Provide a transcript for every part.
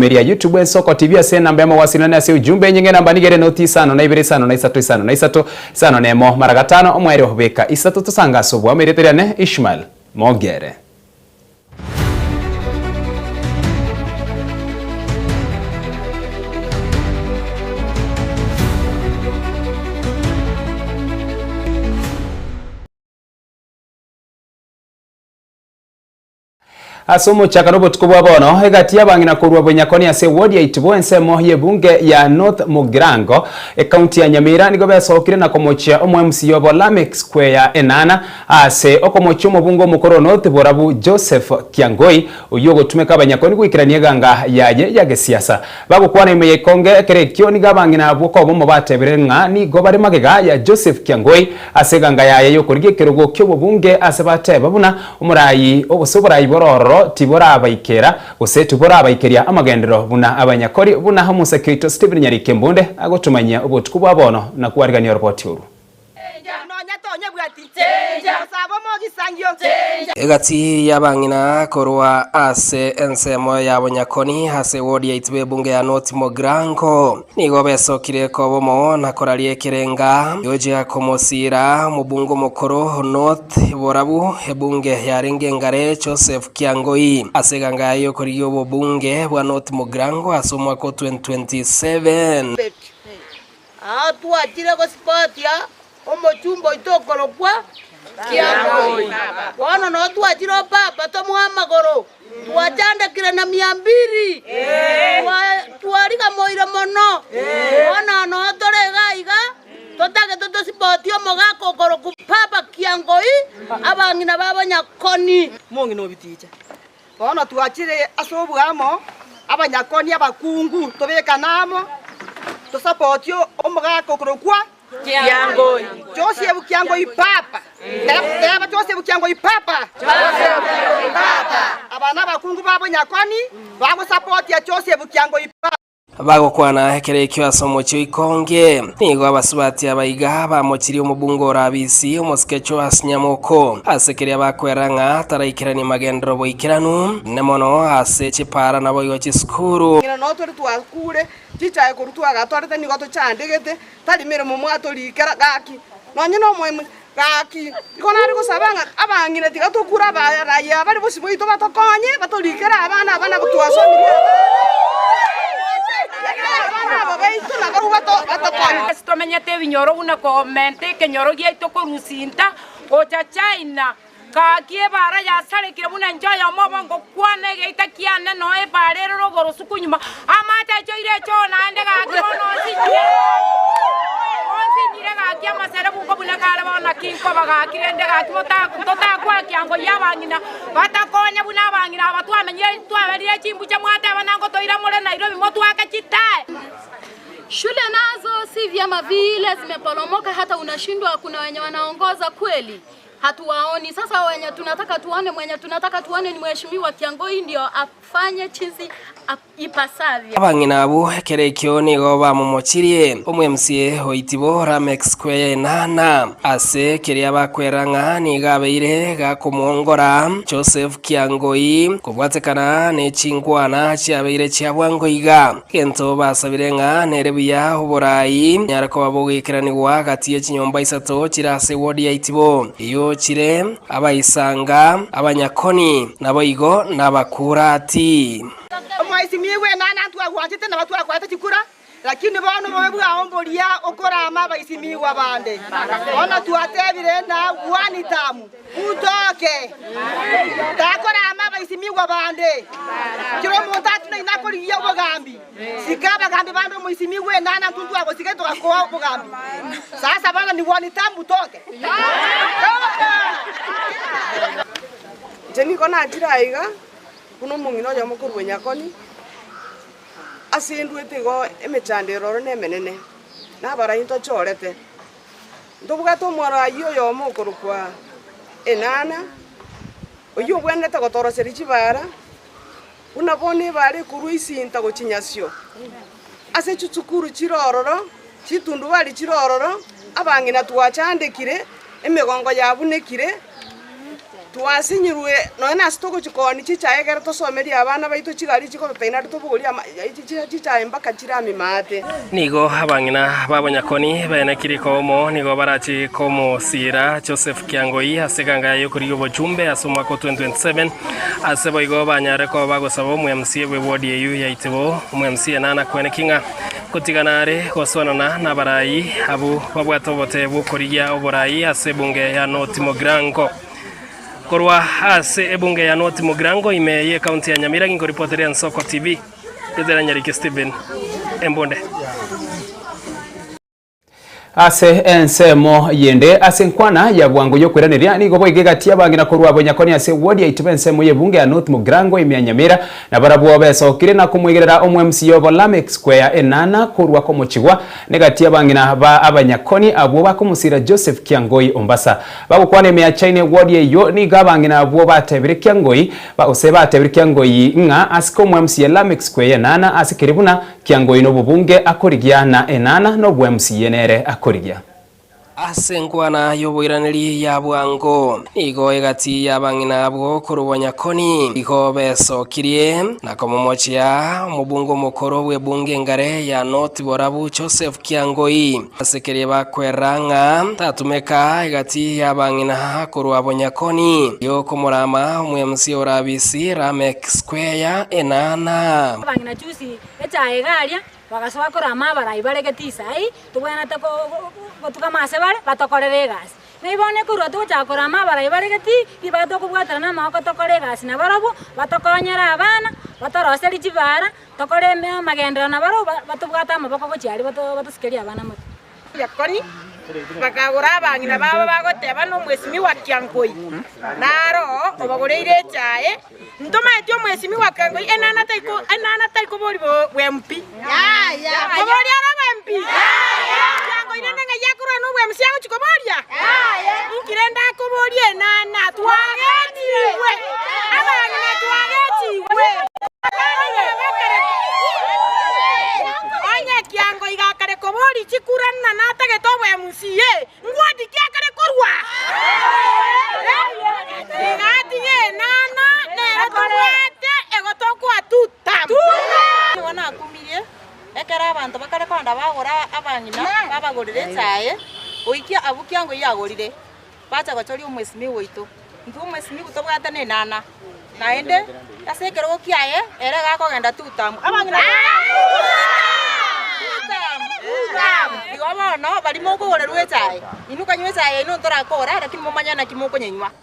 Media YouTube Soko TV ase namba ya mawasiliano ase ujumbe nyinge namba nigere noti 5 na 2 5 na 3 5 na 3 5 na emo mara gatano omwere hobeka 3 tusanga sobwa mereterane Ishmael Mogere. Asomo chakarobo tukubwa bono hegati yabangina kurwa bonyakoni ase ward ya Itibo ensemo ye bunge ya North Mugirango county ya Nyamira nigo besokire na komochia omo MC yobo Lameck Square enana ase okomochia mubungo mukoro North Borabu Joseph Kiangoi uyo gotumeka abanyakoni gwikirania ganga yaye yage siasa bagukwana imeye konge kerekyo niga bangina bwoko bomo bateberenga ni go bari magega ya Joseph Kiangoi ase ganga yaye yokorige kerogo kyo bunge ase bateba buna umurayi obusoburayi bororo tibora abaikera tubora abaikeria amagendero buna abanyakori buna hamuse Kirito Stephen Nyarikembonde agotumanya obotuku bwabono na kuwarigania report yuru egati yabangina korwa ase Ensa yabonyakoni ase ward ya Itibo bunge ya North Mugirango nigo besokire kobomo na koralie kerenga yoje akomosira mubungo mukoro North Borabu ebunge ya Rengengare Joseph Kiangoi ase ganga yo koriyo bobunge bwa North Mugirango asomwa ko 2027 tuachire ko sport ya omochumbo itokorokwa Kiangoi wana no tuachire papa tomwamagoro tuachandekire na 200 tuariga moire mono wana no torega iga totage toto sport yo mogako korokwa papa Kiangoi abangina babanyakoni mongi no biticha wana tuachire asobwamo abanyakoni abakungu tobeka namo to support yo omogako korokwa Kiangoi Joseph Kiangoi papa Teba Joseph Kiangoi papa abana bakungu babonyakoni bago support ya Joseph Kiangoi papa bagokwana hekerekyo asomo cyo ikonge nigo abasubati abayiga bamokiri umubungo rabisi umuskecho asinyamoko asekeria bakweranga taraikirani magendro boikiranu nemono ase chipara nabo yo chiskuru ngina no tori twakure chichaye kurutwa gatorete nigo to chandegete tari mirimo mwatorikera gaki nonye no mwe gaki ikona riko sabanga abangine tiga tukura baraya bari bosibo ito batokonye batorikera abana gutwasomiria Situmenyete vinyoro una komente kenyoro gieto korusinta ocha China kakie bara ya sare kire buna njoya mobongo kwane geita kiane no e bare rogoro sukunyuma amata choire chona ende gakono sinye onsinyire gakia masere bungo buna kale bona kinko baga kirende gakimota tota kwa Kiangoi yabangina batakonya buna bangina batwamenye twaberie chimbuche mwate banango toira mole Nairobi motu akachitae. Shule nazo si vyama vile zimeporomoka, hata unashindwa kuna wenye wanaongoza kweli. Hatuwaoni. Sasa wenye tunataka tuone ni mheshimiwa Kiangoi ndio afanye chizi ipasavyo. Abangina abo kerekyo nigo bamumochirie omwe MC Itibo Lameck Square enana ase keria bakweranga nigabeire gakomongora Joseph Kiangoi kubwatekana ne chingwana chiabeire chiabwangoiga kento basabirenga nerebuya uburayi nyarako babogikiraniwa gatie chinyomba isato chirase ward ya Itibo iyo chire abayisanga abanyakoni naboigo nabakurati Mwaisimiwe nana twagwatete na batwa kwata chikura lakini bono mwebuga ombolia okora ama baisimiwa bande ona tuatebire na wani tamu utoke takora ama baisimiwa bande kiro montatu na inakori yo bogambi sikaba gambi bando muisimiwe nana tuntu abo siketo akwa bogambi sasa bana ni wani tamu utoke jeni kona ajiraiga kuno mungino ya mukuru wenyakoni asindwete go emechandero ne menene na bara into chorete ndobuga to mwara yo mukuru kwa enana oyo bwenete gotoro serichi bara unabone bare kuruisinta go chinyasyo ase chuchukuru chirororo chitundu bali chirororo abangina twachandekire emegongo yabunekire twasinyirwe nona stoko chikoni chichaegera tosomeria abana baitu chigari chiko taina tubuguria chichae mpaka chirami mate nigo abang'ina babonyakoni benekiri komo nigo barachi komo sira Joseph Kiangoi asekanga yokuri obochumbe asoma ko 2027 asebo igo banyare ko bagosaba omwMCA we ward yeyu yaitebo omwMCA nana kwenekinga kutiganare goswanana na barayi abu babwatobote bukoriya oborayi asebunge ya North Mogrango korwa ase ebunge ya North Mogrango imeye county ya Nyamira ngingo reporteria Nsoko TV Gedera Nyarike Steven Embonde ase ensemo yende ase nkwana ya bwangu yokwiraniria nigo boigegatia bangina korwa abonyakoni ase ward ya Itibo ensemo yebunge ya North Mogrango imya Nyamira na barabwo besokire na kumwigerera omwMCA Lameck Square enana korwa komochigwa negatia bangina ba abanyakoni abo bakomusira Joseph Kiangoi Ombasa bagukwane mya China ward yeyo ni gabangina abo batebire Kiangoi ba oseba atebire Kiangoi nga asiko omwMCA Lameck Square enana asikiribuna Kiangoi no bubunge akorigiana enana no bwMCA nere akorigia asengwana yoboiraniri ya bwango nigo egati yabang'ina abo korobonyakoni igo besokirie na komomochia mubungo mukoro webunge ngare ya North Borabu Joseph Kiangoi asekerie bakweranga tatumeka egati yabang'ina korwa bonyakoni yo komorama omwMCA orabisi Lameck Square enana bang'ina chusi echaegaria bagasoba korama barayi baregeti sai tubwana tako gotukamase bare batokorere gas neibone kurwa tuchakorama barayi baregeti ibato kubwatana mako tokore gas na barabo batokonyera abana batoroseri chibara tokore magendero na baro batubwata amaboko gochiari batosikeria abana moto yakoni bakagora abang'ina baba bagoteba no mwesimi wa Kiangoi naro obagoreire chae ntoma etio mwesimi wa Kiangoi enana taiko bori bo MP bori ara MP Kiangoi nene yakura no MC yangu chikoboria nkirenda kubori enana twagetiwe abang'ina twagetiwe Oye Kiangoi gakare kobori chikurana natage towe MCA ngwadi kyakare korwa ngati nana nera korwete egotokwa tutam wana kumiye ekera abantu bakare konda bagora abang'ina babagorire chae oikia abu Kiangoi yagorire bacha gochori omwesimi woito ntu omwesimi gutobwata ne nana naende asekero gokiaye ere gakogenda tutam abang'ina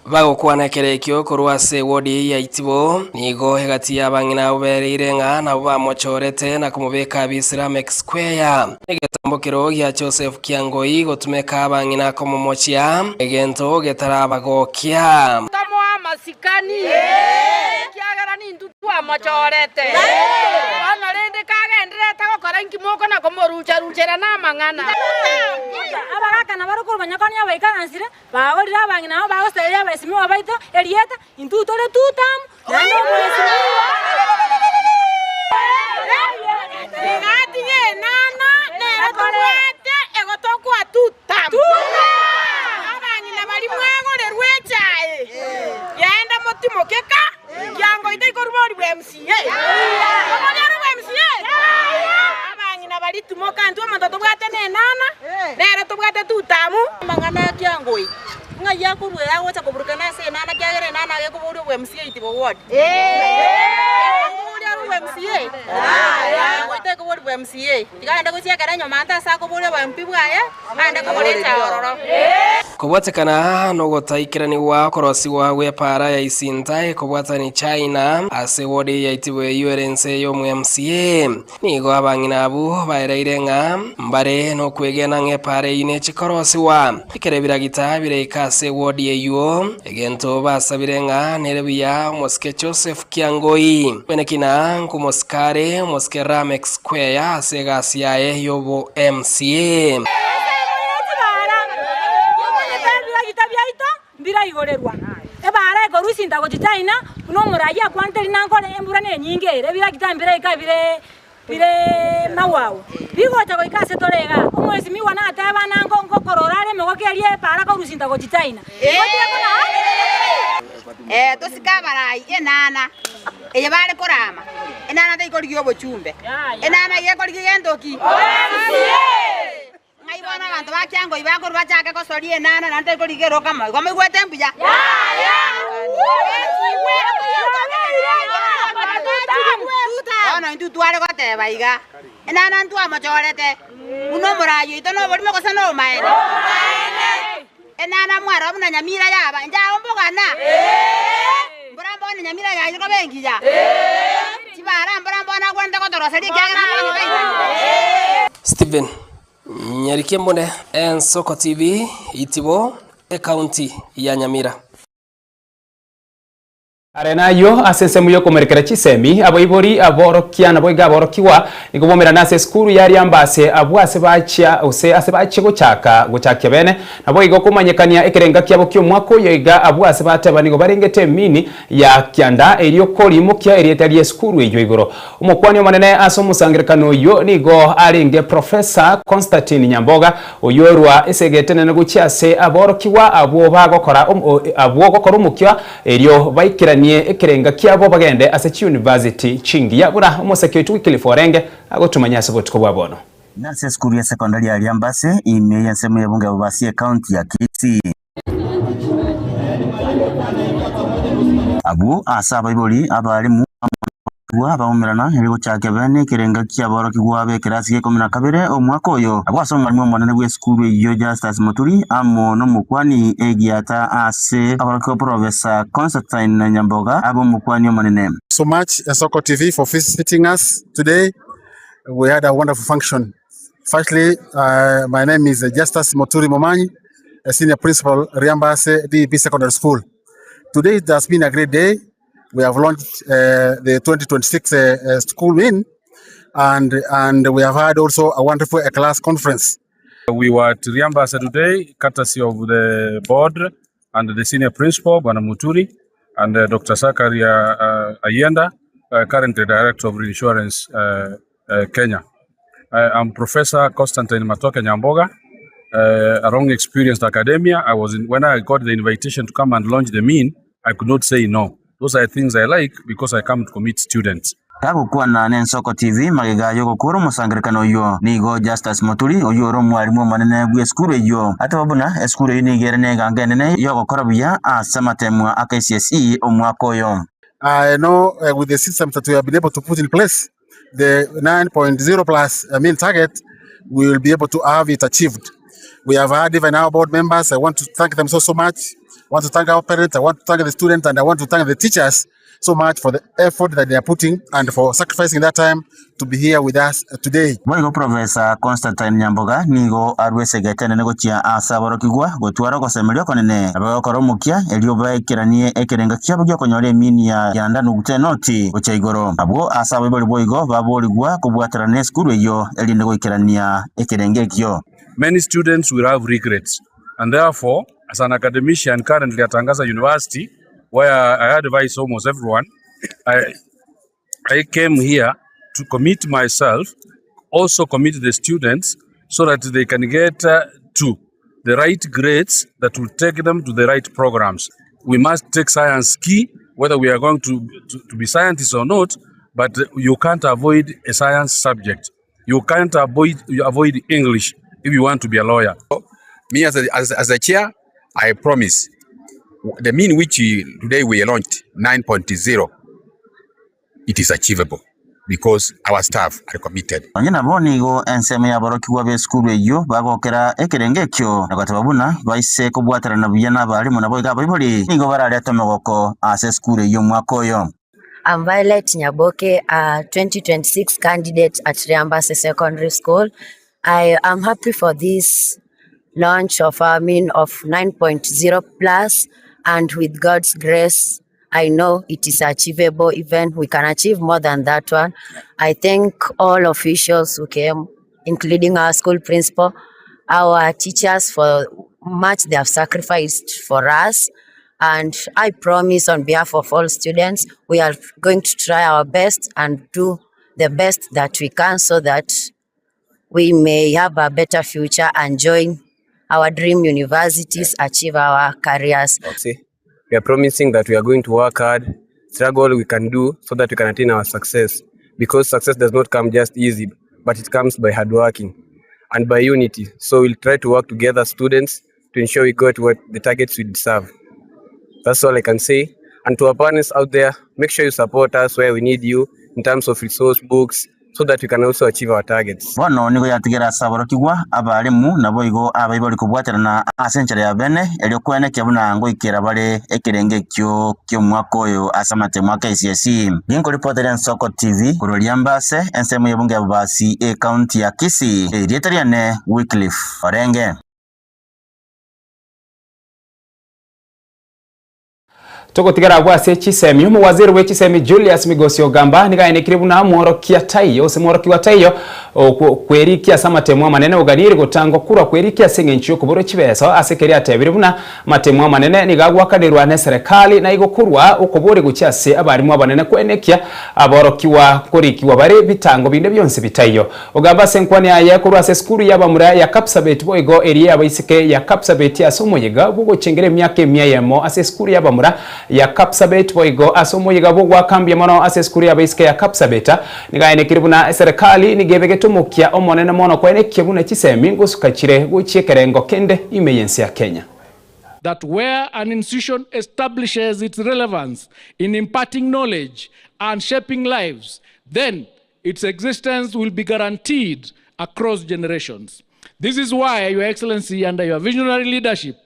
bagokwana kerekio korwa ase ward ya Itibo nigo egati yabang'ina obereire ng'a nabo bamochorete na kumubeka bisi Lameck Square egetambokero gya Joseph Kiangoi gotumeka abang'ina komomochia egento getarabagokia masikani kiagara ni ndutu amachorete ana rende kagendere takokora nkimoko na komorucherera na mang'ana abagaka na barukuru banyakoni abaikanansire bagorira abang'ina nabo bagosteria abesimi babaito erieta intutore tutam nando mwesimi ngati nana nera korete egotokwa tutam abang'ina bali mwagorerwe chae yaenda motimo keka Kiangoi itaikorbori MCA abang'ina bali tumoka ntu amanto bwate ne nana nera tobwate tutamu mang'ana Kiangoi ngaya kurwe yagocha kuburukana se nana kyagere nana gekuburi MCA Itibo ward MCA ngoite kuburi MCA tiganda guciakara nyoma ntasa kuburi MP bwaye ande kuburi chaororo kubwatekana no gotaikirani wa korosi wa gwepara ya isinta kubwatani China ase ward ya Itibo yuerense yo MCA nigo abang'ina abu baereire ng'a mbare no kwegena ng'epare ine chikorosi wa ikerebira gitabire ikase ward yeyo egento basabire ng'a nerebuya moske Joseph Kiangoi benekina nkumoskare moske Lameck Square ase gasi yae yobo MCA mbira igorerwa ebara ekorusinda gochitaina no muraya kwanteri nankore embura ne nyinge rebira kitambira ikabire bire mawao bigocha goikase torega omwesimi wana ataba nango ngokororare megokerie para korusinda gochitaina Tosikabarai enana eyabale korama enana taikoli obochumbe enana yekoli gendoki ngai bona bantu bakyango ibakuru bachake kosori enana nante koli gero kama gwamegwete mbuya ona ndu twale goteba iga enana ntu amachorete uno morayo itono boli mekosa no maene enana mwara obuna nyamira yaba nja ombogana mburambo ni nyamira ya yiko bengi ya tibara mburambo na kwenda kotoroseri kyagira Steven Nyarikembone Ensoko TV itibo county ya Nyamira. Arenayo asensemu yo komerekera chisemi aboibori aborokia naboiga aborokiwa nikubomera nase skuru yari ambase abwase bachia ose asebache gochakia bene naboiga kumanyekania ekerenga kyabo kyo mwako yoiga abwase bateba nigo barengete mini ya kyanda eriyo koli mukya erietali skuru ejo igoro umukwani omanene aso musangirikano yo nigo arenge Professor Constantine Nyamboga oyorwa esegetene neguchiase aborokiwa abo bagokora umukya eriyo baikira ekerenga kyabo bagende ase university chingi ya bura umuseke wetu wikiliforenge agotumanya sabotuko bwabono nase skuru ya secondary ya Liambase ime ya semu ya bunge babasi county ya Kisii abu asaba iboli abalimu abaomerana erigo chake bene kerenga kyaboro kigwabe kirasi ke 12 omwaka oyo abwaso mwalimu mwanene bwe skuru iyo Justus Muturi amo no mukwani egiata ase abarako Professor Constantine Nyamboga abo mukwani mwanene. So much Ensoko TV for visiting us today. We had a wonderful function. Firstly, my name is Justus Muturi Momanyi, a senior principal Liambase DEP Secondary School. Today it has been a great day. We have launched the 2026 school win, and we have had also a wonderful class conference. We were at Liambase today, courtesy of the board and the senior principal, Bwana Muturi, and Dr. Sakaria Ayenda, currently director of Reinsurance Kenya. I'm Professor Constantine Nyamboga, a long experienced academia. When I got the invitation to come and launch the mean, I could not say no. Those are things I like because I come to meet students. Kagukuwa na Ensoko TV magiga yogo kuro musangirikano yo nigo Justus Muturi oyoro mwalimu manene bwe skuru yo atababuna skuru ni gerene gangenene yogo korabia asamatemwa AKCSE omwako yo. I know with the system that we have been able to put in place, the 9.0 plus mean target, we will be able to have it achieved. We have had even our board members. I want to thank them so much. I want to thank our parents, I want to thank the students, and I want to thank the teachers so much for the effort that they are putting and for sacrificing that time to be here with us today. Boigo Professor Constantine Nyamboga nigo arwesegetene negochia asaboro kigwa gotwara kosemelyo konene abakoro mukia elio baikiranie ekerenga kyabo gyo konyole mini ya yanda nugute noti ochaigoro abo asabo boigo baboligwa kubwatira ne skuru eyo eli negoikirania ekerenge kyo. Many students will have regrets, and therefore as an academician currently at Angasa University, where I advise almost everyone, I came here to commit myself, also commit the students, so that they can get to the right grades that will take them to the right programs. We must take science key, whether we are going to be scientists or not, but you can't avoid a science subject. You can't avoid English if you want to be a lawyer. Me as a chair, I promise the mean which today we launched 9.0, it is achievable because our staff are committed. Wanyina bonigo enseme ya barokiwa be skuru eyo bagokera ekerengekyo nagatababuna baise kubwatara na biyana bali munaboiga bayiboli nigo barali atomogoko ase skuru eyo mwakoyo. I'm Violet Nyaboke, a 2026 candidate at Liambase Secondary School. I am happy for this launch of our mean of 9.0 plus, and with God's grace, I know it is achievable. Even we can achieve more than that one. I thank all officials who came, including our school principal, our teachers for much they have sacrificed for us. And I promise on behalf of all students, we are going to try our best and do the best that we can so that we may have a better future and join our dream universities, achieve our careers. We are promising that we are going to work hard, struggle we can do so that we can attain our success. Because success does not come just easy, but it comes by hard working and by unity. So we'll try to work together, students, to ensure we got what the targets we deserve. That's all I can say. And to our partners out there, make sure you support us where we need you in terms of resource books, so that we can also achieve our targets. Bono nigo yatigera saboro kigwa abalimu nabo igo abayibali kubwaterana asenchera ya bene elio kwene kyabuna ngo ikera bale ekirenge kyo mwaka oyo asamate mwaka KCSE. Ninko reporter Ensoko TV kurolyambase ensemo yebunge abasi county ya Kisii erietariane Wycliffe Orenge. Togotigara bwase chisemi waziri we chisemi Julius Migosi Ogamba nigaine kiribuna mworokia taiyo semworokiwa taiyo kwerikia samatemwa manene uganiri gutangwa kura kwerikia sengenchyo kuboro chibeso asekeria tebiribuna matemwa manene nigagwa kadirwa ne serikali na igokurwa ukubore gucyase abarimu abanene kwenekia aborokiwa kurikiwa bare bitango binde byonse bitaiyo. Ogamba senkwani aye kurwa se skuru yabamura ya Kapsabet boigo area abaisike ya Kapsabet asomoyega bugo chengere myaka Eyemo ase skuru yabamura ya Kapsabet boigo asomoyega bugwa kambi mono ase skuru abaisike ya Kapsabeta nigaine kiribuna serikali nigebege tumukia omonene mono kwene kibuna chisemi ngusukachire guchiekerengo kende imeyensi ya Kenya. That where an institution establishes its relevance in imparting knowledge and shaping lives, then its existence will be guaranteed across generations. This is why, Your Excellency, under your visionary leadership,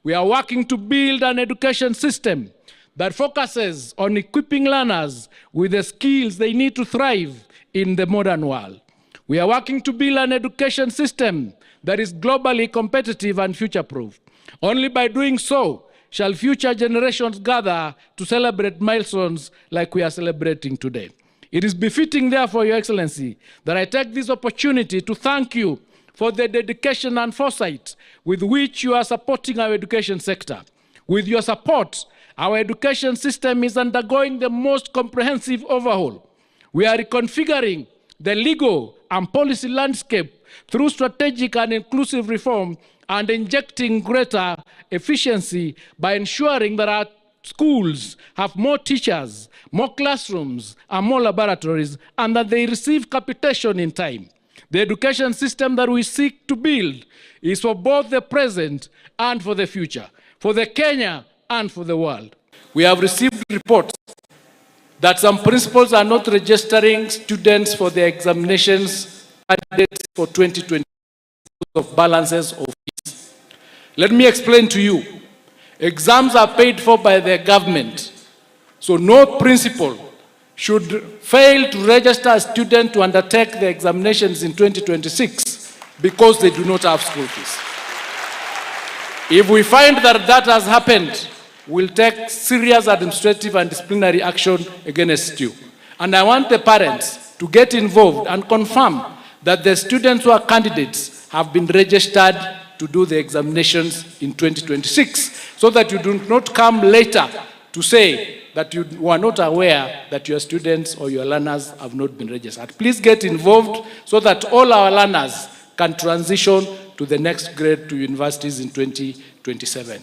we are working to build an education system that focuses on equipping learners with the skills they need to thrive in the modern world. We are working to build an education system that is globally competitive and future-proof. Only by doing so shall future generations gather to celebrate milestones like we are celebrating today. It is befitting, therefore, Your Excellency, that I take this opportunity to thank you for the dedication and foresight with which you are supporting our education sector. With your support, our education system is undergoing the most comprehensive overhaul. We are reconfiguring the legal and policy landscape through strategic and inclusive reform and injecting greater efficiency by ensuring that our schools have more teachers, more classrooms, and more laboratories, and that they receive capitation in time. The education system that we seek to build is for both the present and for the future, for the Kenya and for the world. We have received reports that some principals are not registering students for the examinations candidates for 2020 of balances of fees. Let me explain to you. Exams are paid for by the government, so no principal should fail to register a student to undertake the examinations in 2026 because they do not have school fees. If we find that that has happened, we'll take serious administrative and disciplinary action against you. And I want the parents to get involved and confirm that the students who are candidates have been registered to do the examinations in 2026, so that you do not come later to say that you were not aware that your students or your learners have not been registered. Please get involved so that all our learners can transition to the next grade to universities in 2027.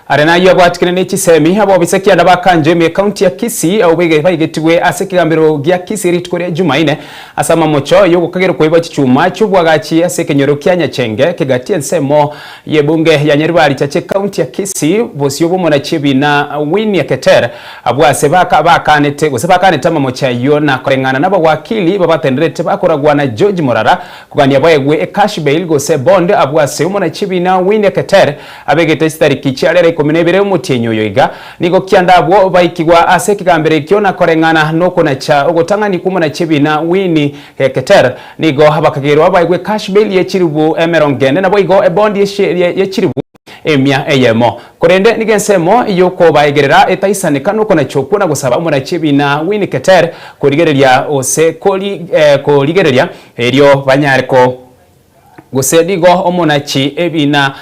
Arena yo bwatikene ne chisemi abo bisekia ndabakanje me county ya Kisii au bege bayigetwe asekigambiro gya Kisii ritkore Jumaine asama mocho yo kugera koiba chichuma chubwagachi asekenyoro kyanya chenge kegatie nsemo yebunge ya Nyaribali chache county ya Kisii bosyo bomona chibina win ya Keter abwase bakanete gosebakanete mamocha yo na korengana nabo wakili babatendrete bakoragwana George Morara kugania bayegwe cash bail gose bond abwase bomona chibina win ya Keter abegete stariki cyarere kominebere umutinyo yoiga niko kyandabwo bayikigwa asekigambere kyo na korengana noko na cha ogotangani kumona chibina wini Keter nigo habakagero abayigwe cash bail yechiribu emerongene nabo igo bond yechiribu emya Eyemo korende nigensemo yoko bayigerera etaisaneka noko na chokuna gusaba umona chibina wini Keter korigereria ose koligereria eryo banyareko gusedigo omonachi ebina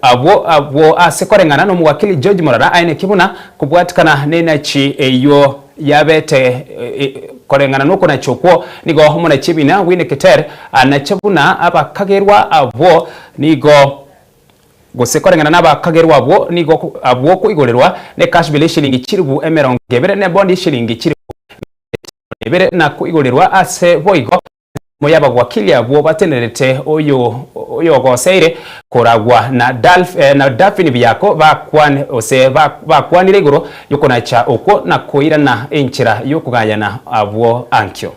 abo asekorengana no muwakili George Morara aine kibuna kubwatikana nenachi eyo yabete korengana nuko na chokwo nigo homona chibina wine Keter anachabuna abakagerwa abo nigo gosekorengana n'abakagerwa abo nigo abo kuigorerwa ne cash bill shilingi chiribu emerongo gebere ne bond shilingi chiribu ebere na kuigorerwa ase boigo moyaba gwakili abo batenerete oyo goseire koragwa na Daphne byako bakwanire igoro yokona cha oko na koira na enchira yokugayana abo ankyo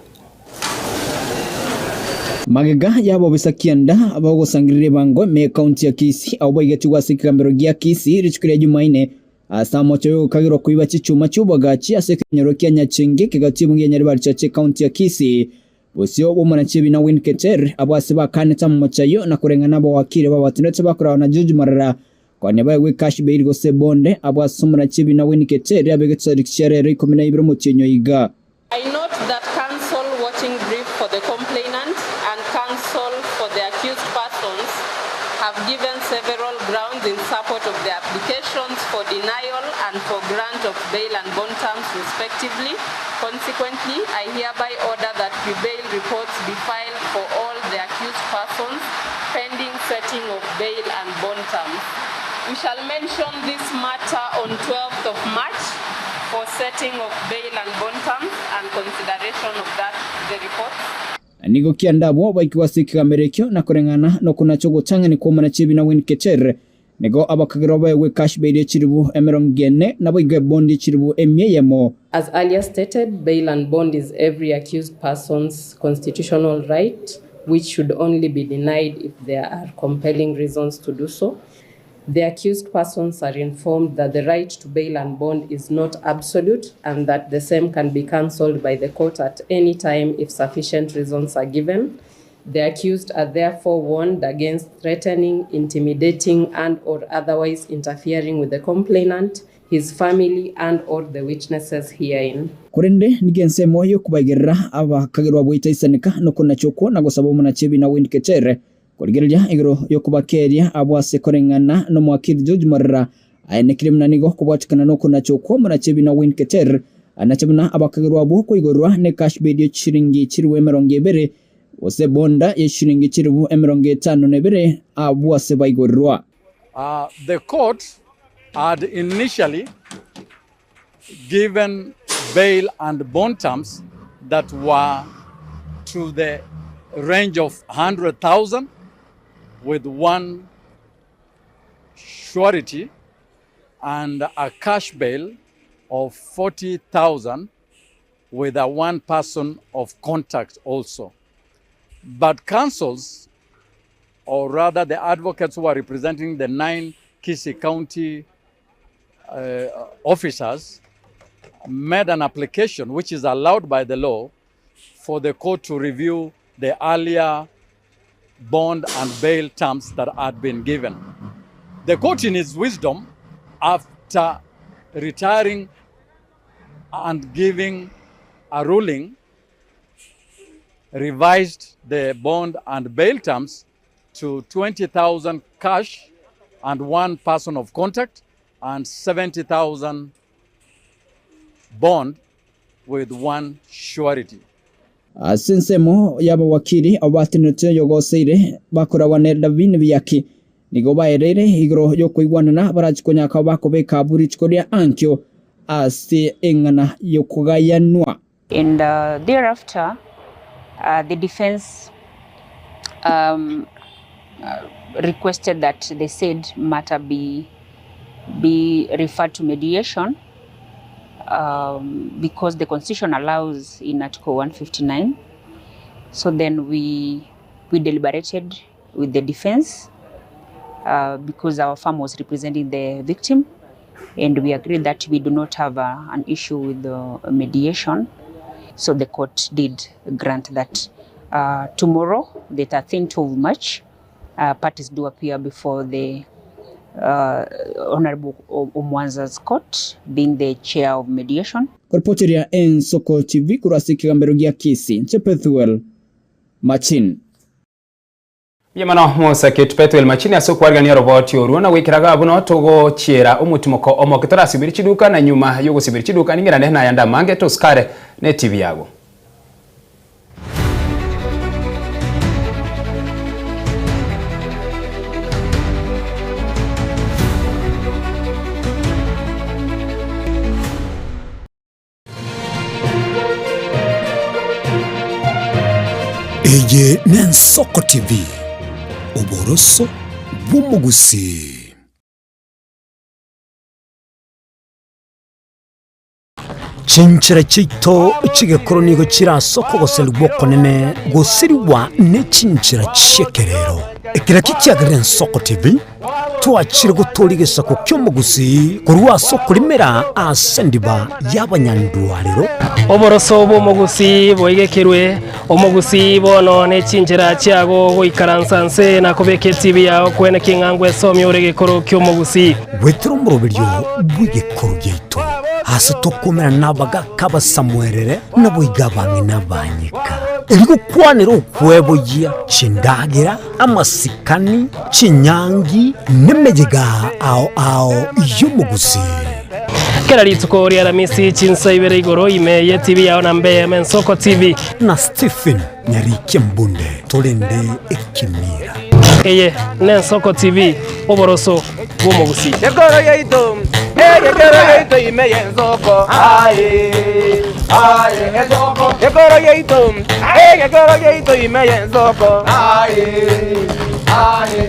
magega yabo bisakianda abagosangirire bango me county ya Kisii abo igetiwa sikambero gya Kisii richukire Jumaine asa mocho yo kagiro kuiba chichuma chubaga chi asekenyero kya Nyachenge kigati bungi nyari bari chache county ya Kisii bosio bomana chibi na win keter abase bakaneta mochayo na kurengana abo wakire babatinetse bakora na George Marara kwa neba we cash bail go se bonde abasumana chibi na win keter abegetsa rikshare ri 12 motinyo iga. I note that counsel watching brief for the complainant and counsel for the accused persons have given several grounds in support of the applications for denial and for grant of bail and bond terms respectively. Consequently, I hereby order that bail reports be filed for all the accused persons pending setting of bail and bond terms. We shall mention this matter on 12th of March for setting of bail and bond terms and consideration of that the report. Nigo kiandabo baikiwa sikikamerekyo na kurengana no kuna chogo changani kwa mana chibi na win kecher nego abakagiroba we cash bail chiribu emerongene na boige bondi chiribu Eyemo. As earlier stated, bail and bond is every accused person's constitutional right, which should only be denied if there are compelling reasons to do so. The accused persons are informed that the right to bail and bond is not absolute and that the same can be cancelled by the court at any time if sufficient reasons are given. The accused are therefore warned against threatening, intimidating, and or otherwise interfering with the complainant, his family, and or the witnesses herein. Kurende nigense moyo kubagerera abakagirwa boita isanika no kuna choko na gosabo muna chibi na win ketere kurigereja igro yokubakeria abwase korengana no mwakiri George Marara ayenekire mnanigo kubatikana no kuna choko muna chibi na win ketere anachabuna abakagirwa abo kuigorwa ne cash bail chiringi chiriwe emerongebere ose bonda ye shilingi chiribu emeronge 5 nebere abwase baigorwa. The court had initially given bail and bond terms that were to the range of 100,000 with one surety and a cash bail of 40,000 with a one person of contact also. But counsels, or rather the advocates who are representing the 9 Kisii County officers, made an application which is allowed by the law for the court to review the earlier bond and bail terms that had been given. The court, in its wisdom, after retiring and giving a ruling, revised the bond and bail terms to 20,000 cash and one person of contact and 70,000 bond with one surety. Sinsemo yaba wakiri abatinete yogoseire bakora wanenda bine byaki nigo baerere igro yokuigwana na barachikonya ka bakobeka burichikoria ankyo ase engana yokugayanwa. And thereafter the defense requested that the said matter be referred to mediation because the Constitution allows in Article 159. So then we deliberated with the defense because our firm was representing the victim, and we agreed that we do not have an issue with the mediation. So the court did grant that. Tomorrow, the 13th of March, parties do appear before the Honorable Omwanza's court, being the chair of mediation. Korpoteria Ensa TV kurasiki gambero gya Kisii Chepethuel Machin. Yamano Musa Pethuel Machin asokwargania roboti oruna wikiraga abuno togo chera umutimoko omokitora sibiri chiduka na nyuma yogo sibiri chiduka ningira na yanda mange to skare ne TV yago. Eye n'Ensoko TV oboroso bw'umugusi. Chinchira chito chigekoro nigo chirasoko goselwa konene gosiriwa ne chinchira chekerero ekira kikiagire Ensoko TV twachire gutorigesa ku kyomugusi kurwa soko limera asendiba y'abanyandwariro oboroso bw'umugusi boigekirwe omugusi bono ne chinchira chiago goikaransanse na kubeke TV yao kwene kingangwe somi uregekoro kyomugusi wetero murobiryo bw'igekoro gyeito hasi tokomera nabaga kaba samwerere naboiga bangi nabanyika erigo kwanira okwebogia chindagira amasikani chinyangi nemejega ao y'umugusi kera rituko ria ramisi chinsa ibere igoro imeye TV yao na mbeye Ensoko TV na Stephen Nyarike Mbunde tolende ekimira eye n'Ensoko TV oboroso bw'umugusi Yegoro yeito imeye Ensoko Ensoko Yegoro yeito imeye Ensoko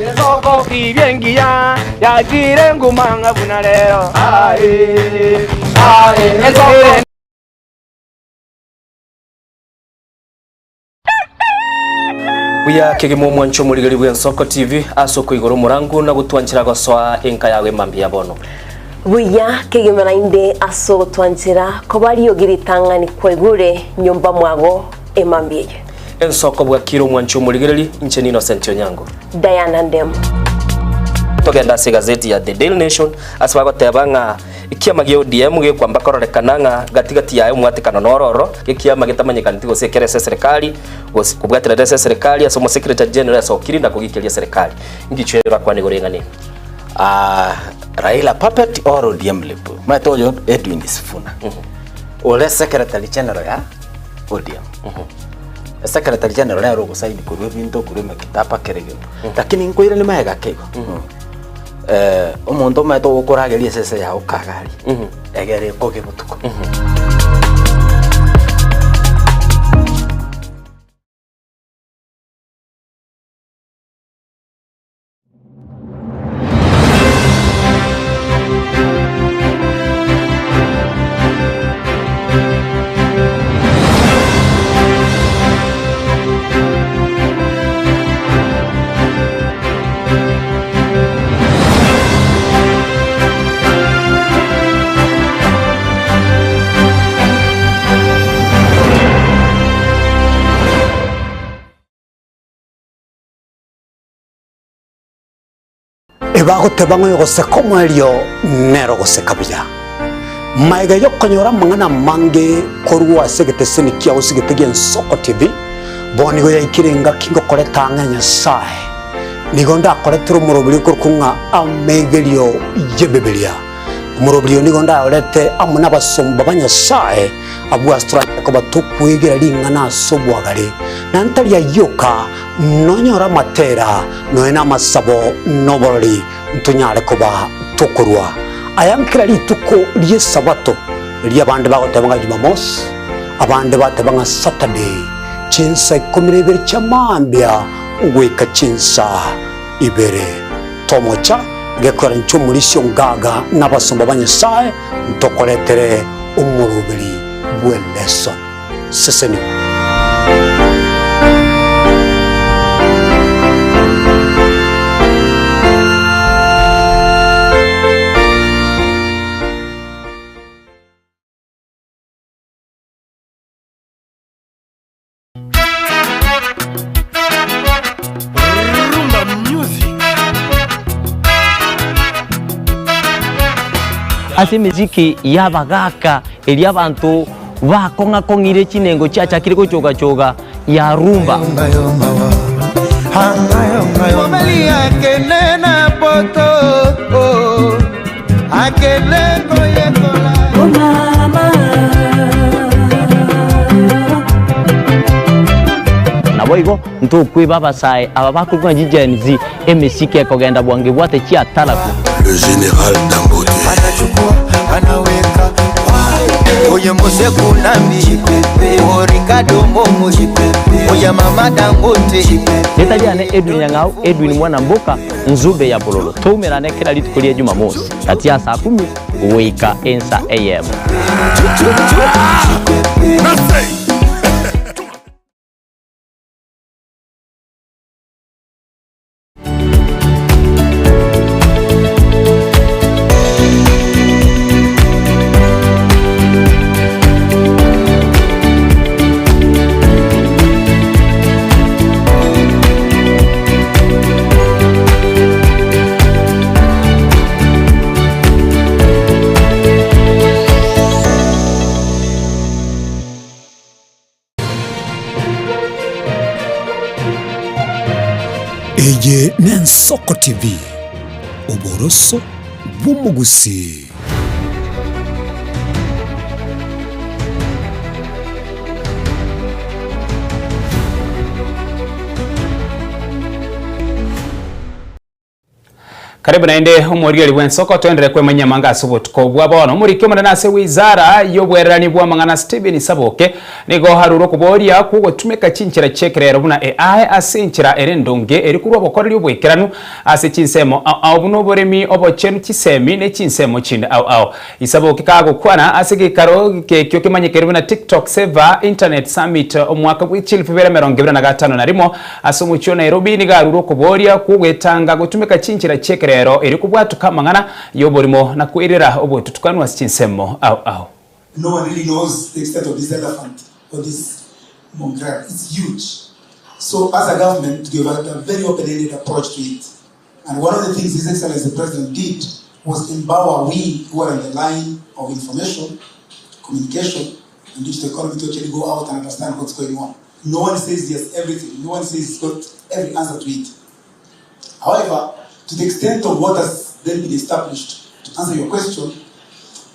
Ensoko ibyengia yagire ngumanga bunalero Ensoko Buya kegemo mwancho muligari bwa Ensoko TV asoko igoro murangu na gutwanchira goswa enka yawe mambia bono Buya kegemera inde aso gutwanchira ko bari yogiritanga ni kwegure nyumba mwago emambie Ensoko bwa kiro mwancho muligari ncheni Innocent Onyango Diana Ndem togenda se gazeti ya The Daily Nation asaba gotebanga ikiama gyo DM ge kwamba kororekananga gatigati yayo mwatikano nororo ikiama gitamanyika ntigo sekere serikali kubwatira serikali asomo secretary general sokiri na kugikiria serikali ngichwera kwa nigorengani Raila puppet or ODM lepo matoyo Edwin Sifuna ole secretary general ya ODM secretary general ya rogo saini kurwe binto kurwe kitapa keregendo lakini nkoira ni maega kego umuntu mato gukurageria sese ya ukagari egere koge butuko ebago tebango yogose komo elio nero gose kabya maiga yokonyora mangana mange korwa segete senikia usigete Ensoko TV boni go yakirenga kingo koleta nganya sai nigonda koletro murobili kurkunga amegelio yebebelia murobili nigonda olete amuna basomba banya sai abu astra ko batukwegera lingana sobwagale nantalia yoka nonyora matera noena masabo nobori ntunyale koba tukurwa ayankira lituko liye sabato liye abandi bagotebanga Jumamos abandi batebanga Saturday chinsa ikomirebere chamambya ugweka chinsa ibere tomocha gekora nchumulisyo ngaga nabasomba banyesaye ntokoletere umurubiri bweleson seseni ase miziki yabagaka eli abantu bakonga kongire chinengo chacha kiri kuchoga ya rumba Omelia kenena poto akenengo yekola mama naboigo ntukwe baba sai aba bakurwa jijenzi emisike kogenda bwange bwate chi atalaku le général Dangote anachukua anaweka oye mose kunambi orikado momo ya mama Dangote. Netaliane Edwin Nyang'au, Edwin Mwana Mboka, Nzube ya Bololo. Tumerane kila litukulia Jumamosi. Kati ya saa 10 Wika Ensa Eyemo. Eye Nensoko TV Uboroso bw'umugusi. Karibu naende umurigeri bw'ensoko twendere kwemanya manga asubutuko bwabono murikyo manase wizara y'obwererani bwa mangana Steven Saboke nigo haruro kuboria kugotumeka chinchira chekerero buna AI asinchira erendonge eri kurwa bokoreri obwekeranu ase chinsemo abuno boremi obochenu chisemi ne chinsemo chinde au Isaboke kago kwana asige karo kekyo kimanyekere buna TikTok Server Internet Summit omwaka w'Ichilfibera 2025 narimo asumucho Nairobi niga haruro kuboria kugwetanga gutumeka chinchira chekerero eri kubwatuka mangana yoborimo na kuirira obwetutukanu asichinsemo au. No one really knows the extent of this elephant or this mongrel. It's huge. So as a government, we have a very open-ended approach to it. And one of the things His Excellency the President did was empower we who are in the line of information, communication, and digital economy to actually go out and understand what's going on. No one says yes everything. No one says it's got every answer to it. However, to the extent of what has then been established, to answer your question,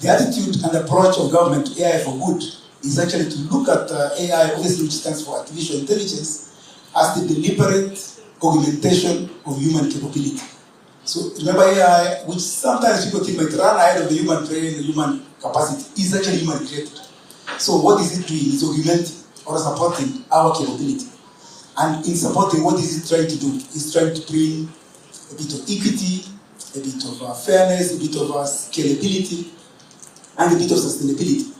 the attitude and approach of government to AI for good is actually to look at AI, obviously which stands for artificial intelligence, as the deliberate augmentation of human capability. So remember AI, which sometimes people think might run ahead of the human brain, the human capacity, is actually human created. So what is it doing? It's augmenting or supporting our capability. And in supporting, what is it trying to do? It's trying to bring a bit of equity, a bit of fairness, a bit of scalability, and a bit of sustainability.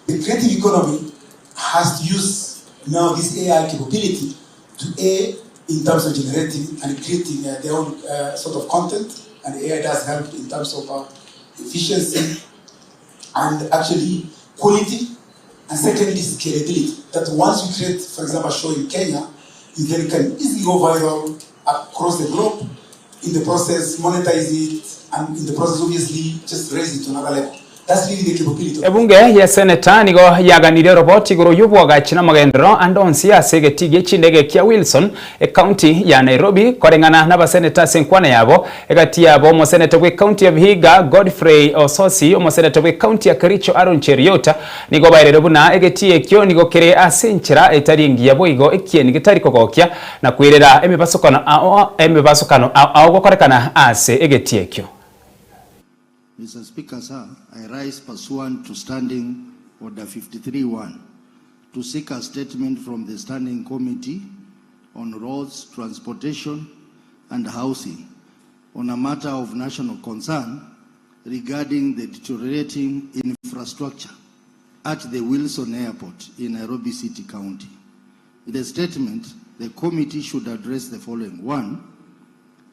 The creative economy has to use now this AI capability to A, in terms of generating and creating their own sort of content, and AI does help in terms of efficiency and actually quality, and secondly scalability, that once you create, for example, a show in Kenya, you then can easily go viral across the globe, in the process monetize it, and in the process obviously just raise it to another level. That's really the capability. Ebunge ya seneta nigo yaganire roboti guru yubwaga china magendro andonsi asegetige chindege kia Wilson county ya Nairobi korengana naba seneta senkwana yabo egati yabo mo seneta we county ya Vihiga Godfrey Ososi mo seneta we county ya Kericho Aaron Cheriota nigo bairero buna egati ekyo nigo kere asenchira etaringi yabo igo ekie nigitari kokokya na kuirera emibasukano au gokorekana ase egati ekyo. Mr. Speaker, sir, I rise pursuant to Standing Order 53-1 to seek a statement from the Standing Committee on Roads, Transportation and Housing on a matter of national concern regarding the deteriorating infrastructure at the Wilson Airport in Nairobi City County. In the statement, the committee should address the following. 1,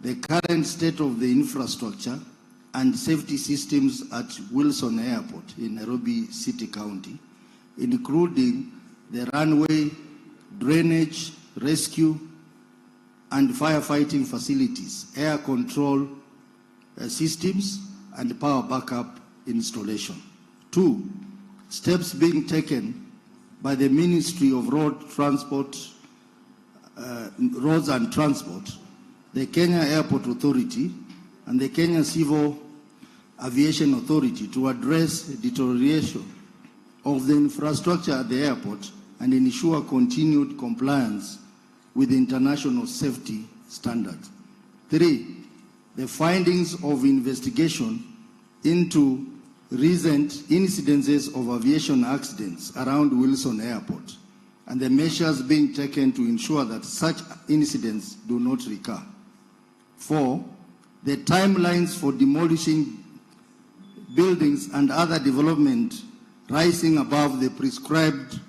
the current state of the infrastructure and safety systems at Wilson Airport in Nairobi City County, including the runway, drainage, rescue, and firefighting facilities, air control systems, and power backup installation. 2, steps being taken by the Ministry of Roads and Transport, the Kenya Airport Authority, and the Kenya Civil Aviation Authority to address deterioration of the infrastructure at the airport and ensure continued compliance with international safety standards. 3, the findings of investigation into recent incidences of aviation accidents around Wilson Airport and the measures being taken to ensure that such incidents do not recur. 4, the timelines for demolishing buildings and other development rising above the prescribed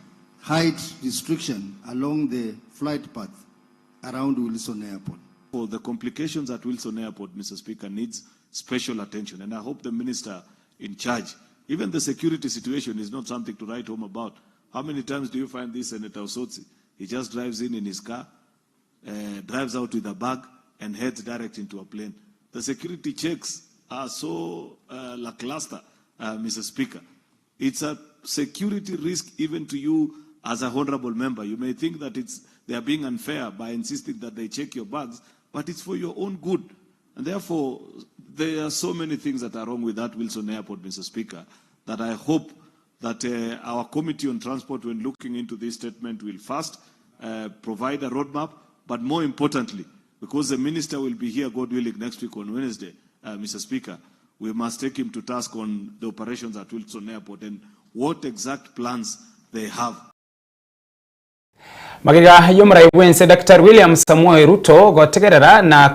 height restriction along the flight path around Wilson Airport. For the complications at Wilson Airport, Mr. Speaker, needs special attention, and I hope the minister in charge, even the security situation is not something to write home about. How many times do you find this Senator Osotsi? He just drives in his car, drives out with a bag, and heads direct into a plane. The security checks are so lackluster, Mr. Speaker. It's a security risk even to you as a honorable member. You may think that they are being unfair by insisting that they check your bags, but it's for your own good. And therefore, there are so many things that are wrong with that Wilson Airport, Mr. Speaker, that I hope that our Committee on Transport, when looking into this statement, will first provide a roadmap, but more importantly, because the Minister will be here, God willing, next week on Wednesday, Mr. Speaker, we must take him to task on the operations at Wilson Airport and what exact plans they have. Magiga yomrai wense Dr. William Samuel Ruto gotegerera na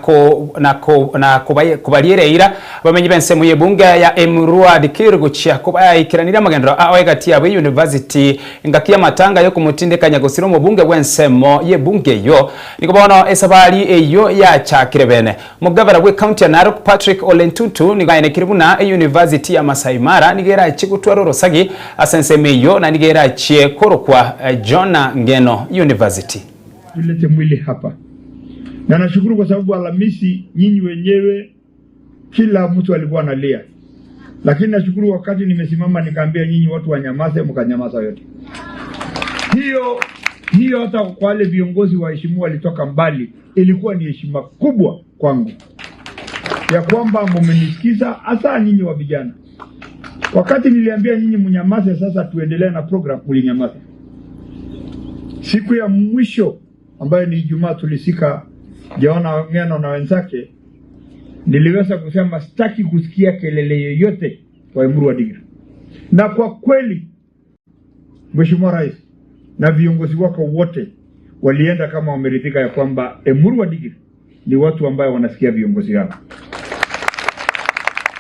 kubaliere ira bamenyi bense mu yebunge ya Emurua dikiri guchia ikiranira magendro awegati ya university ngakia matanga yo kumutindikanya gusiro mu bunge wense mo yebunge yo nikobono esabali eyo ya chakirebene mugavara we county ya Narok Patrick Olentutu nigayene kiribuna university ya Masai Mara nigera chikutwaro rosagi asenseme yo na nigera chie korokwa Jona Ngeno University. Tulete mwili hapa. Na nashukuru kwa sababu Alhamisi nyinyi wenyewe kila mtu alikuwa analia. Lakini nashukuru wakati nimesimama nikaambia nyinyi watu wanyamaze, mkanyamaza yote. Hiyo hata kwa wale viongozi waheshimiwa walitoka mbali, ilikuwa ni heshima kubwa kwangu. Ya kwamba mmenisikiza hasa nyinyi wa vijana. Wakati niliambia nyinyi mnyamaze sasa tuendelee na program, mlinyamaza. Siku ya mwisho ambayo ni Ijumaa tulisika Jona Ngeno na wenzake, niliweza kusema sitaki kusikia kelele yoyote kwa Emurua Dikirr. Na kwa kweli Mheshimiwa Rais na viongozi wako wote walienda kama wameridhika ya kwamba Emurua Dikirr ni watu ambao wanasikia viongozi hao.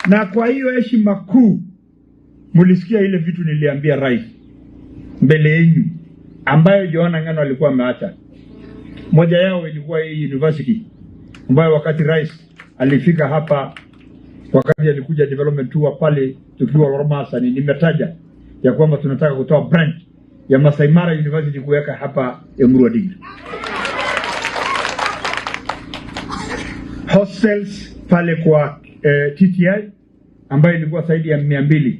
Na kwa hiyo heshima kuu mlisikia ile vitu niliambia Rais mbele yenu ambayo Jona Ngeno alikuwa ameacha. Moja yao ilikuwa hii university ambayo wakati Rais alifika hapa, wakati alikuja development tour pale tukiwa Lormasa, nimetaja ya kwamba tunataka kutoa branch ya Masai Mara University kuweka hapa Emurua Dikirr. Hostels pale kwa TTI ambayo ilikuwa zaidi ya 200.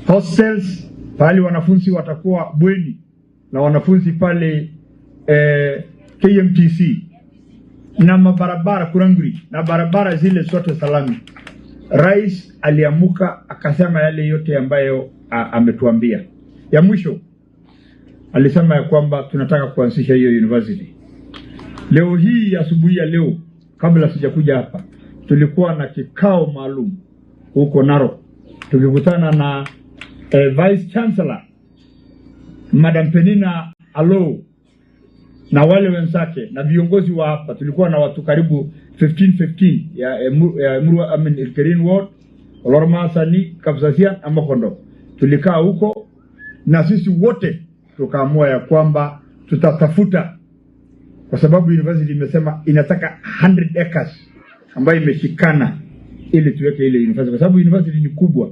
Hostels pale wanafunzi watakuwa bweni na wanafunzi pale KMTC na mabarabara Kuranguri na barabara zile zote salami. Rais aliamuka akasema yale yote ambayo ametuambia. Ya mwisho alisema ya kwamba tunataka kuanzisha hiyo university. Leo hii asubuhi ya leo kabla sijakuja hapa tulikuwa na kikao maalum huko Narok tukikutana na Vice Chancellor Madam Penina Alo na wale wenzake na viongozi wa hapa. Tulikuwa na watu karibu 15 ya Emurua Green Ward, Lormasa ni Kapsasian ama Kondo. Tulikaa huko na sisi wote tukaamua ya kwamba tutatafuta, kwa sababu university imesema inataka 100 acres ambayo imeshikana ili tuweke ile university, kwa sababu university ni kubwa,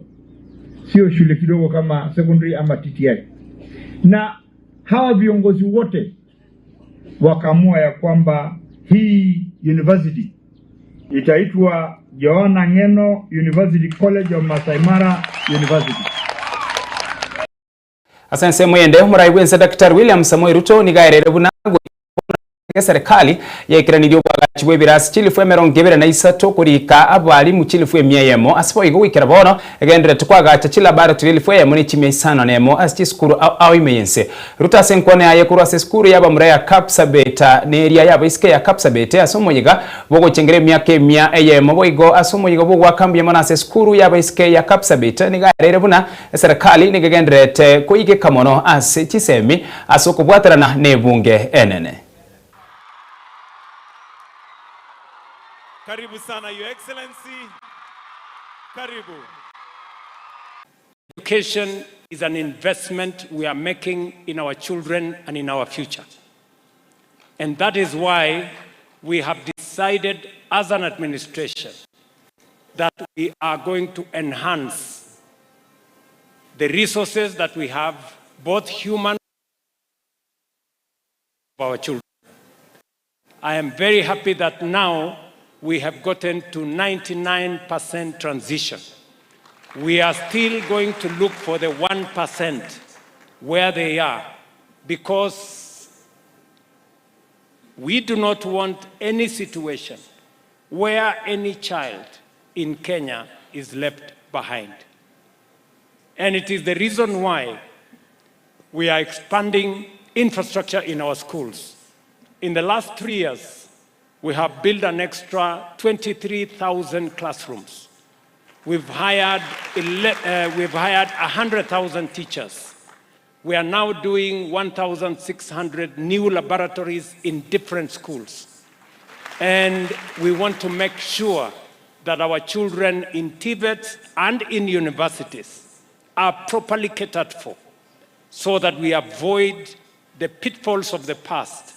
sio shule kidogo kama secondary ama TTI. Na hawa viongozi wote wakaamua ya kwamba hii university itaitwa Jona Ngeno University College of Masai Mara University. Asante mwende murai wense Dr. William Samuel Ruto ni gairere bunango serikali yaikiranirio bwagachi bwebirasi chilifu emerongo ibere na isato kurika abalimu chilifu Eyemo asipo igwikira bono egendere tukwagacha chila baro chilifu Eyemo ni chimia isano nemo asichi skuru au imeyense ruta senkone aye kurwa se skuru yaba muraya Kapsabeta neria yaba iske ya Kapsabeta asomoyiga bogo chengere myake mya Eyemo boigo asomoyiga bogo akambi yamana se skuru yaba iske ya Kapsabeta niga rere buna serikali nigegendere te kuige kamono ase chisemi asoko bwaterana nebunge enene. Karibu sana, Your Excellency. Karibu. Education is an investment we are making in our children and in our future. And that is why we have decided as an administration that we are going to enhance the resources that we have, both human and our children. I am very happy that now we have gotten to 99% transition. We are still going to look for the 1% where they are, because we do not want any situation where any child in Kenya is left behind. And it is the reason why we are expanding infrastructure in our schools. In the last 3 years, we have built an extra 23,000 classrooms. We've hired 100,000 teachers. We are now doing 1,600 new laboratories in different schools. And we want to make sure that our children in TVETs and in universities are properly catered for, so that we avoid the pitfalls of the past,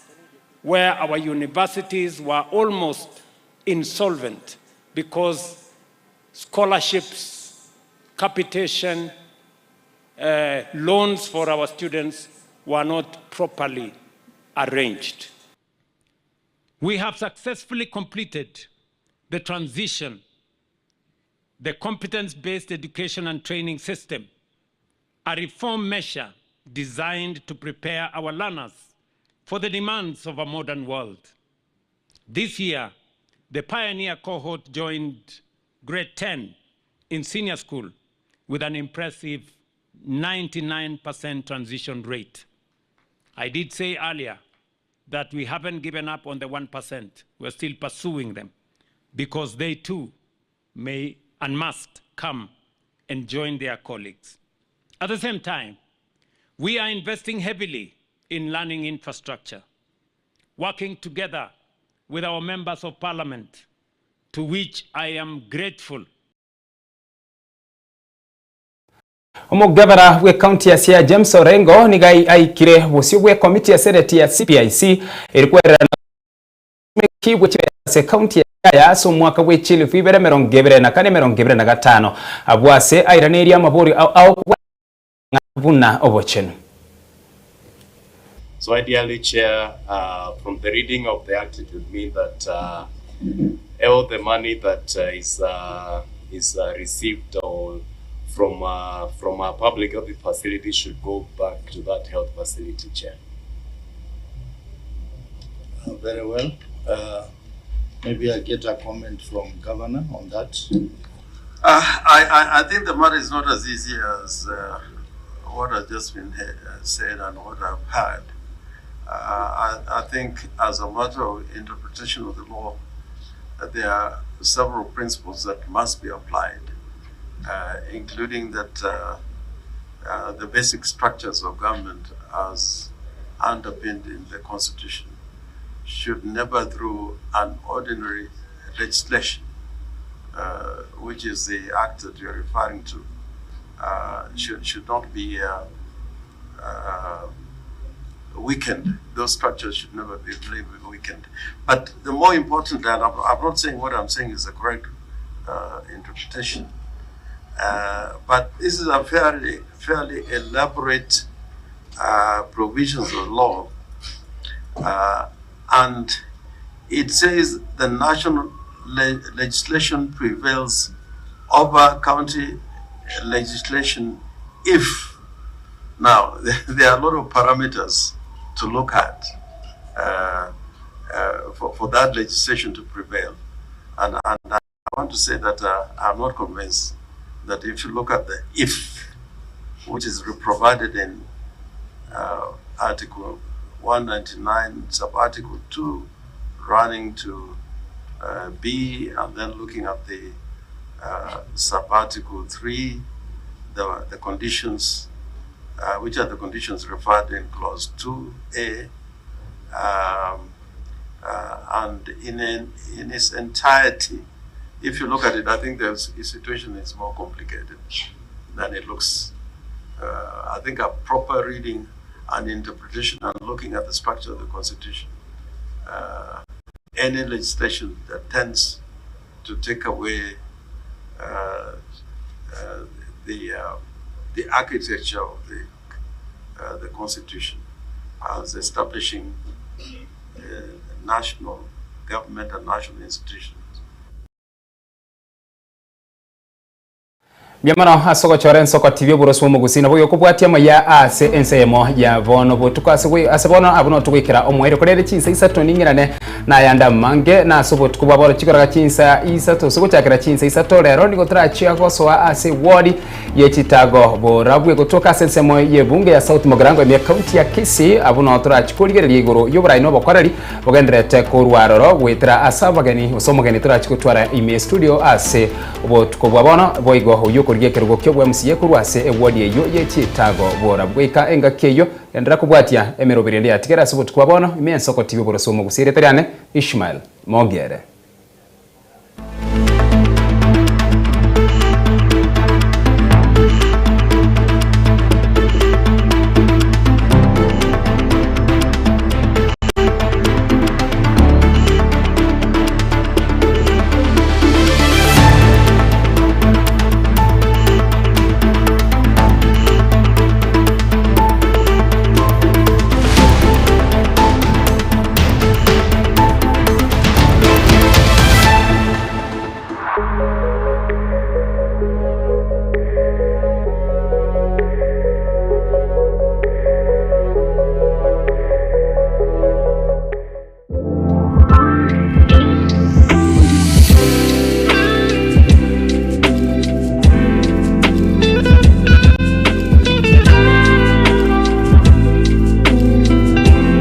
where our universities were almost insolvent because scholarships, capitation, loans for our students were not properly arranged. We have successfully completed the transition, the competence-based education and training system, a reform measure designed to prepare our learners for the demands of a modern world. This year, the pioneer cohort joined grade 10 in senior school with an impressive 99% transition rate. I did say earlier that we haven't given up on the 1%. We're still pursuing them, because they too may and must come and join their colleagues. At the same time, we are investing heavily in learning infrastructure, working together with our members of parliament, to which I am grateful. Omugabara we county ya Siaya James Orengo nigai aikire busio bwe committee ya senate ya CPIC erikwera kibwe se county ya Siaya so mwaka we chile fibere merongebere na kane merongebere na gatano abwase airaneria amabori au buna obochenu. So ideally, Chair, from the reading of the act, it would mean that all the money that is received or from a public health facility should go back to that health facility, Chair. Very well. Maybe I'll get a comment from Governor on that. I think the matter is not as easy as what has just been said and what I've heard. I think as a matter of interpretation of the law, there are several principles that must be applied, including that the basic structures of government as underpinned in the Constitution should never, through an ordinary legislation, which is the act that you're referring to, should not be weakened. Those structures should never be weakened. But the more important, and I'm not saying what I'm saying is the correct interpretation, but this is a fairly elaborate provisions of law, and it says the national legislation prevails over county legislation if. Now, there are a lot of parameters to look at. for that legislation to prevail. And I want to say that I'm not convinced that if you look at the if, which is provided in Article 199, sub-Article 2, running to B, and then looking at the sub-Article 3, the conditions, which are the conditions referred in Clause 2A, and in its entirety, if you look at it, I think the situation is more complicated than it looks. I think a proper reading and interpretation and looking at the structure of the Constitution, any legislation that tends to take away the architecture of the Constitution as establishing national government and national institutions. Biamano asoko chore nsoko TV buroswo mugusina boyo kubwatia maya ase Eyemo ya bono botuko asebono abono tukwikira omwere korere chinsa isato ningirane na yanda mange na sobo tukubaboro chikora chinsa isato sobo chakira chinsa isato rero niko trachia gosoa ase ward ye Chitago borabwe kutoka Eyemo ye bunge ya South Mogrango ya county ya Kisii abono trachikurigererie iguru yobrai no bokoreri bogendrete kurwaroro gwitra asabagani usomogani trachikutwara ime studio ase botukubabona boigo yuko kurye kirugo kyo bwemsiye kurwase ewodi eyo ye Chitago bora bwika enga keyo endra kubwatia emerobirende atigera subutu kwabona imensoko TV borosomo gusire teriane Ishmael Mogere.